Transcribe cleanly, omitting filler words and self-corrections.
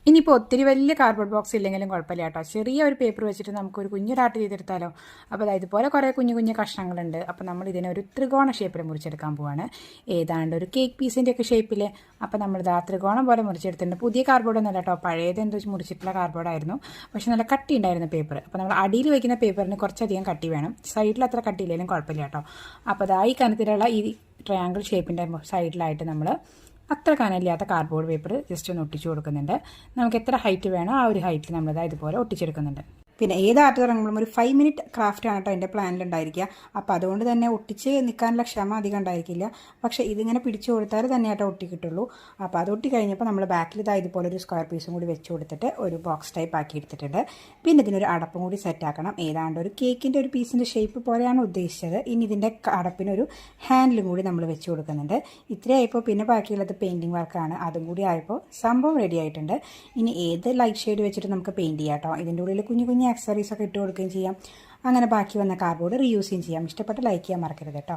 ഇനിയിപ്പോൾ ഒത്തിരി വലിയ കാർഡ്ബോർഡ് ബോക്സ് ഇല്ലെങ്കിലും കുഴപ്പമില്ല കേട്ടോ. ചെറിയ ഒരു പേപ്പർ വെച്ചിട്ട് നമുക്കൊരു കുഞ്ഞൊരാട്ട് ചെയ്തെടുത്താലോ. അപ്പോൾ അതായത് ഇതുപോലെ കുറേ കുഞ്ഞു കുഞ്ഞു കഷ്ണങ്ങളുണ്ട്. അപ്പോൾ നമ്മൾ ഇതിനെ ഒരു ത്രികോണ ഷേപ്പിൽ മുറിച്ചെടുക്കാൻ പോവാണ്. ഏതാണ്ട് ഒരു കേക്ക് പീസിൻ്റെ ഒക്കെ ഷേപ്പിൽ. അപ്പോൾ നമ്മളിത് ത്രികോണം പോലെ മുറിച്ചെടുത്തിട്ടുണ്ട്. പുതിയ കാർഡ്ബോർഡ് ഒന്നുമല്ല കേട്ടോ, പഴയത് എന്തോ മുറിച്ചിട്ടുള്ള കാർഡ്ബോർഡായിരുന്നു. പക്ഷേ നല്ല കട്ടി ഉണ്ടായിരുന്ന പേപ്പർ. അപ്പോൾ നമ്മൾ അടിയിൽ വയ്ക്കുന്ന പേപ്പറിന് കുറച്ചധികം കട്ടി വേണം. സൈഡിൽ അത്ര കട്ടിയില്ലെങ്കിലും കുഴപ്പമില്ല കേട്ടോ. അപ്പോൾ അതാ ഈ കനത്തിലുള്ള ഈ ട്രയാങ്കിൾ ഷേപ്പിൻ്റെ സൈഡിലായിട്ട് നമ്മൾ അത്ര കനമില്ലാത്ത കാർഡ്ബോർഡ് പേപ്പർ ജസ്റ്റ് ഒന്ന് ഒട്ടിച്ചു കൊടുക്കുന്നുണ്ട്. നമുക്ക് എത്ര ഹൈറ്റ് വേണോ ആ ഒരു ഹൈറ്റിൽ നമ്മളിത് ഇതുപോലെ ഒട്ടിച്ചെടുക്കുന്നുണ്ട്. പിന്നെ ഏത് ആർട്ട് തുടങ്ങുമ്പോഴും ഒരു 5 മിനിറ്റ് ക്രാഫ്റ്റാണ് കേട്ടോ എൻ്റെ പ്ലാനിലുണ്ടായിരിക്കുക. അപ്പോൾ അതുകൊണ്ട് തന്നെ ഒട്ടിച്ച് നിൽക്കാനുള്ള ക്ഷമ അധികം ഉണ്ടായിരിക്കില്ല. പക്ഷേ ഇതിങ്ങനെ പിടിച്ചു കൊടുത്താൽ തന്നെ ആയിട്ട് ഒട്ടി കിട്ടുള്ളൂ. അപ്പോൾ അത് ഒട്ടി കഴിഞ്ഞപ്പോൾ നമ്മൾ ബാക്കിൽ ഇതുപോലെ ഒരു സ്ക്വയർ പീസും കൂടി വെച്ച് കൊടുത്തിട്ട് ഒരു ബോക്സ് ടൈപ്പ് ആക്കി എടുത്തിട്ടുണ്ട്. പിന്നെ ഇതിനൊരു അടപ്പും കൂടി സെറ്റാക്കണം. ഏതാണ്ട് ഒരു കേക്കിൻ്റെ ഒരു പീസിൻ്റെ ഷേപ്പ് പോലെയാണ് ഉദ്ദേശിച്ചത്. ഇനി ഇതിൻ്റെ അടപ്പിനൊരു ഹാൻഡിലും കൂടി നമ്മൾ വെച്ച് കൊടുക്കുന്നുണ്ട്. ഇത്രയായപ്പോൾ പിന്നെ ബാക്കിയുള്ളത് പെയിൻറ്റിങ് വർക്കാണ്. അതും കൂടി ആയപ്പോൾ സംഭവം റെഡി ആയിട്ടുണ്ട്. ഇനി ഏത് ലൈറ്റ് ഷെയ്ഡ് വെച്ചിട്ട് നമുക്ക് പെയിൻറ്റ് ചെയ്യാം കേട്ടോ. ഇതിൻ്റെ ഉള്ളിൽ കുഞ്ഞു കുഞ്ഞു ആക്സസറീസ് ഒക്കെ ഇട്ട് കൊടുക്കുകയും ചെയ്യാം. അങ്ങനെ ബാക്കി വന്ന കാർഡ്ബോർഡ് റീയൂസ് ചെയ്യാം. ഇഷ്ടപ്പെട്ട ലൈക്ക് ചെയ്യാൻ മറക്കരുത് കേട്ടോ.